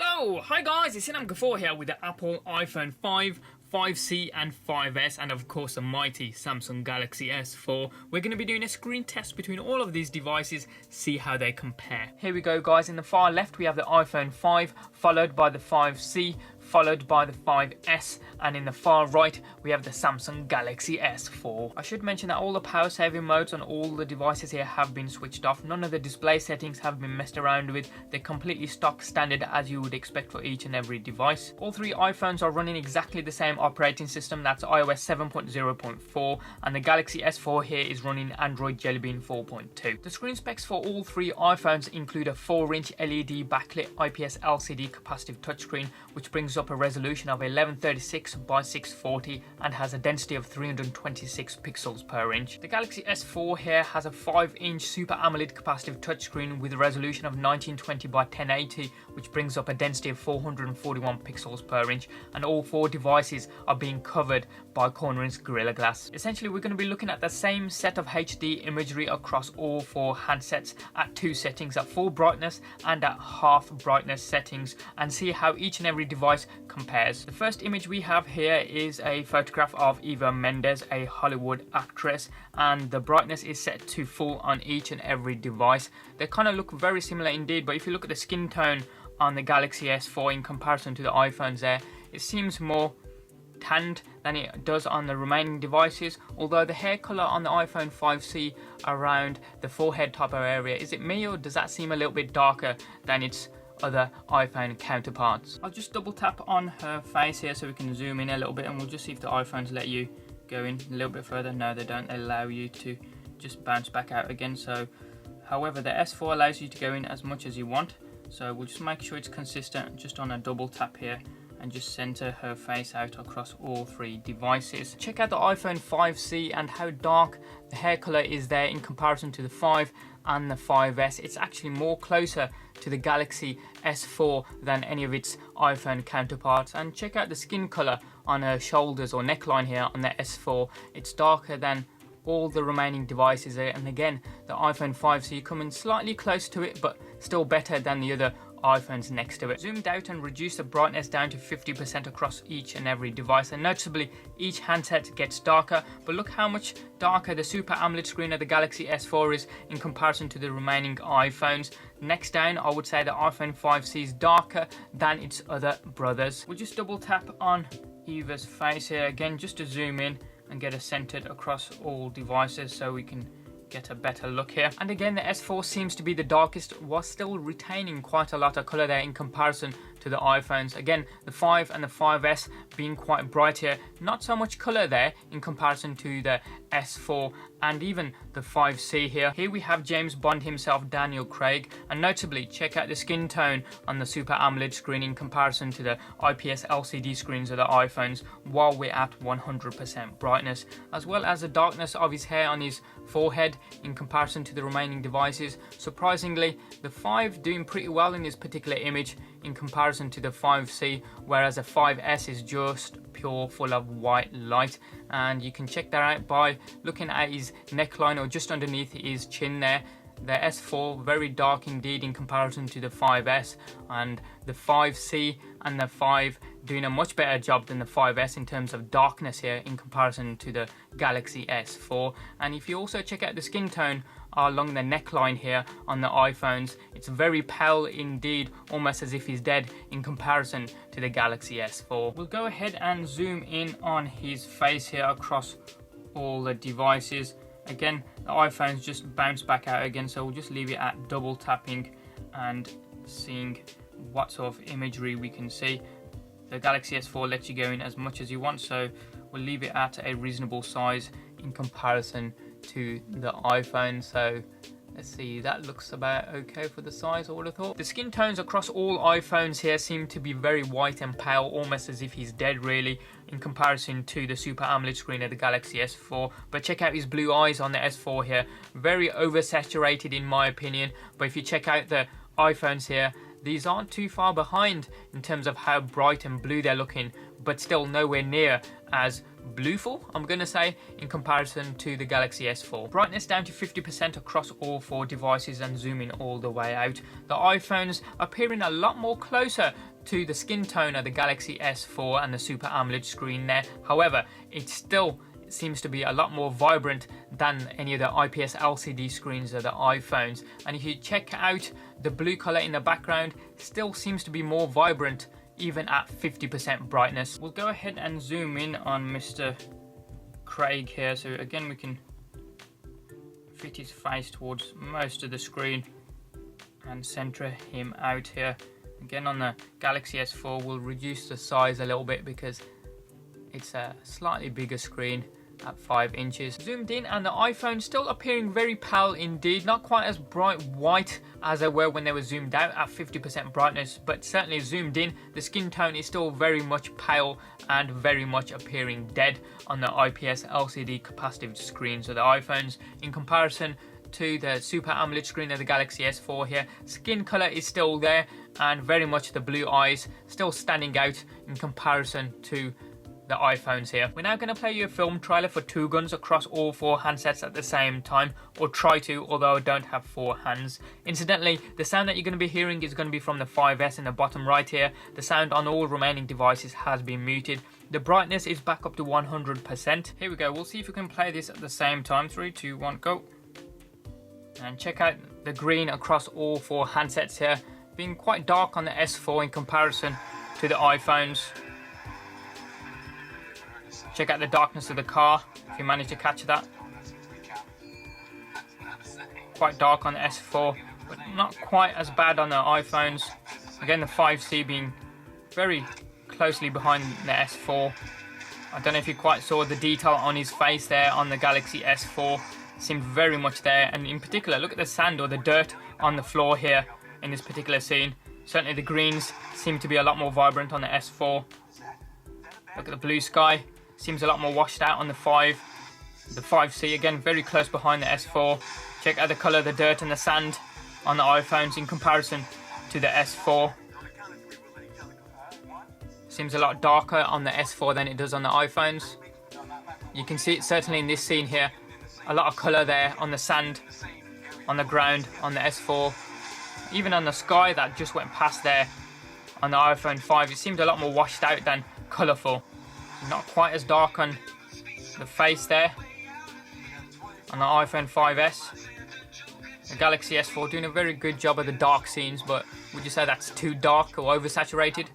Hello, hi guys, it's Sinam Ghafoor here with the Apple iPhone 5, 5C and 5S and of course the mighty Samsung Galaxy S4. We're going to be doing a screen test between all of these devices, see how they compare. Here we go guys, in the far left we have the iPhone 5 followed by the 5C followed by the 5S, and in the far right we have the Samsung Galaxy S4. I should mention that all the power saving modes on all the devices here have been switched off. None of the display settings have been messed around with. They're completely stock standard as you would expect for each and every device. All three iPhones are running exactly the same operating system, that's iOS 7.0.4, and the Galaxy S4 here is running Android Jelly Bean 4.2. The screen specs for all three iPhones include a 4-inch LED backlit IPS LCD capacitive touchscreen which brings up a resolution of 1136 by 640 and has a density of 326 pixels per inch. The Galaxy S4 here has a 5-inch Super AMOLED capacitive touchscreen with a resolution of 1920 by 1080 which brings up a density of 441 pixels per inch, and all four devices are being covered by Corning's Gorilla Glass. Essentially we're going to be looking at the same set of HD imagery across all four handsets at two settings, at full brightness and at half brightness settings, and see how each and every device compares. The first image we have here is a photograph of Eva Mendes, a Hollywood actress, and the brightness is set to full on each and every device. They kind of look very similar indeed, but if you look at the skin tone on the Galaxy S4 in comparison to the iPhones there, it seems more tanned than it does on the remaining devices, although the hair colour on the iPhone 5C around the forehead type of area, is it me or does that seem a little bit darker than its other iPhone counterparts? I'll just double tap on her face here so we can zoom in a little bit, and we'll just see if the iPhones let you go in a little bit further. No, they don't allow you to just bounce back out again. So however, the S4 allows you to go in as much as you want, so we'll just make sure it's consistent just on a double tap here and just center her face out across all three devices. Check out the iPhone 5C and how dark the hair color is there in comparison to the 5 and the 5S. It's actually more closer to the Galaxy S4 than any of its iPhone counterparts. And check out the skin color on her shoulders or neckline here on the S4. It's darker than all the remaining devices there, and again the iPhone 5C coming slightly close to it but still better than the other iPhones next to it. Zoomed out and reduced the brightness down to 50% across each and every device, and noticeably each handset gets darker, but look how much darker the Super AMOLED screen of the Galaxy S4 is in comparison to the remaining iPhones. Next down, I would say the iPhone 5C is darker than its other brothers. We'll just double tap on Eva's face here again just to zoom in and get it centered across all devices so we can get a better look here. And again, the S4 seems to be the darkest while still retaining quite a lot of color there in comparison to the iPhones. Again, the 5 and the 5S being quite bright here, not so much color there in comparison to the S4 and even the 5C here. Here we have James Bond himself, Daniel Craig, and notably check out the skin tone on the Super AMOLED screen in comparison to the IPS LCD screens of the iPhones while we're at 100% brightness, as well as the darkness of his hair on his forehead in comparison to the remaining devices. Surprisingly, the 5 doing pretty well in this particular image in comparison to the 5C, whereas the 5S is just pure full of white light, and you can check that out by looking at his neckline or just underneath his chin there. The S4 very dark indeed in comparison to the 5S, and the 5C and the 5 doing a much better job than the 5S in terms of darkness here in comparison to the Galaxy S4. And if you also check out the skin tone along the neckline here on the iPhones, it's very pale indeed, almost as if he's dead in comparison to the Galaxy S4. We'll go ahead and zoom in on his face here across all the devices. Again, the iPhones just bounce back out again, so we'll just leave it at double tapping and seeing what sort of imagery we can see. The Galaxy S4 lets you go in as much as you want, so we'll leave it at a reasonable size in comparison to the iPhone. So let's see, that looks about okay for the size, I would have thought. The skin tones across all iPhones here seem to be very white and pale, almost as if he's dead really, in comparison to the Super AMOLED screen of the Galaxy S4. But check out his blue eyes on the S4 here, very oversaturated in my opinion. But if you check out the iPhones here, these aren't too far behind in terms of how bright and blue they're looking, but still nowhere near as blueful, I'm going to say, in comparison to the Galaxy S4. Brightness down to 50% across all four devices and zooming all the way out. The iPhones appearing a lot more closer to the skin tone of the Galaxy S4 and the Super AMOLED screen there. However, it still seems to be a lot more vibrant than any of the IPS LCD screens of the iPhones. And if you check out the blue color in the background, still seems to be more vibrant even at 50% brightness. We'll go ahead and zoom in on Mr. Craig here. So again, we can fit his face towards most of the screen and center him out here. Again, on the Galaxy S4, we'll reduce the size a little bit because it's a slightly bigger screen at 5 inches. Zoomed in, and the iPhone still appearing very pale indeed, not quite as bright white as they were when they were zoomed out at 50% brightness, but certainly zoomed in, the skin tone is still very much pale and very much appearing dead on the IPS LCD capacitive screens of the iPhones in comparison to the Super AMOLED screen of the Galaxy S4 here. Skin color is still there and very much the blue eyes still standing out in comparison to the iPhones here. We're now going to play you a film trailer for Two Guns across all 4 handsets at the same time, or try to, although I don't have 4 hands. Incidentally, the sound that you're going to be hearing is going to be from the 5S in the bottom right here. The sound on all remaining devices has been muted. The brightness is back up to 100%. Here we go, we'll see if we can play this at the same time. 3, 2, 1, go. And check out the green across all 4 handsets here, being quite dark on the S4 in comparison to the iPhones. Check out the darkness of the car, if you manage to catch that. Quite dark on the S4, but not quite as bad on the iPhones. Again, the 5C being very closely behind the S4. I don't know if you quite saw the detail on his face there on the Galaxy S4. It seemed very much there, and in particular, look at the sand or the dirt on the floor here in this particular scene. Certainly the greens seem to be a lot more vibrant on the S4. Look at the blue sky. Seems a lot more washed out on the 5. The 5C again very close behind the S4. Check out the colour of the dirt and the sand on the iPhones in comparison to the S4. Seems a lot darker on the S4 than it does on the iPhones. You can see it certainly in this scene here. A lot of colour there on the sand, on the ground, on the S4. Even on the sky that just went past there on the iPhone 5. It seemed a lot more washed out than colourful. Not quite as dark on the face there on the iPhone 5S. The Galaxy S4 doing a very good job of the dark scenes, but would you say that's too dark or oversaturated?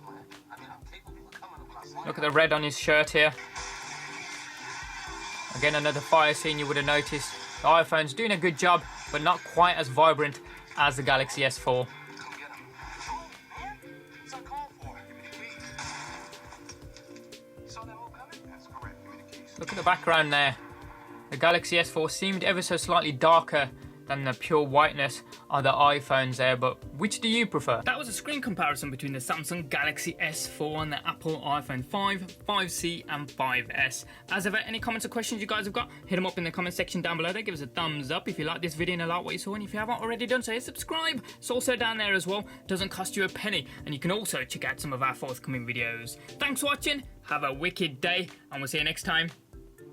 Look at the red on his shirt here. Again, another fire scene you would have noticed. The iPhone's doing a good job, but not quite as vibrant as the Galaxy S4. Look at the background there. The Galaxy S4 seemed ever so slightly darker than the pure whiteness of the iPhones there, but which do you prefer? That was a screen comparison between the Samsung Galaxy S4 and the Apple iPhone 5, 5C and 5S. As ever, any comments or questions you guys have got, hit them up in the comment section down below there. Give us a thumbs up if you like this video and like what you saw, and if you haven't already done so, hit subscribe. It's also down there as well. Doesn't cost you a penny, and you can also check out some of our forthcoming videos. Thanks for watching, have a wicked day, and we'll see you next time.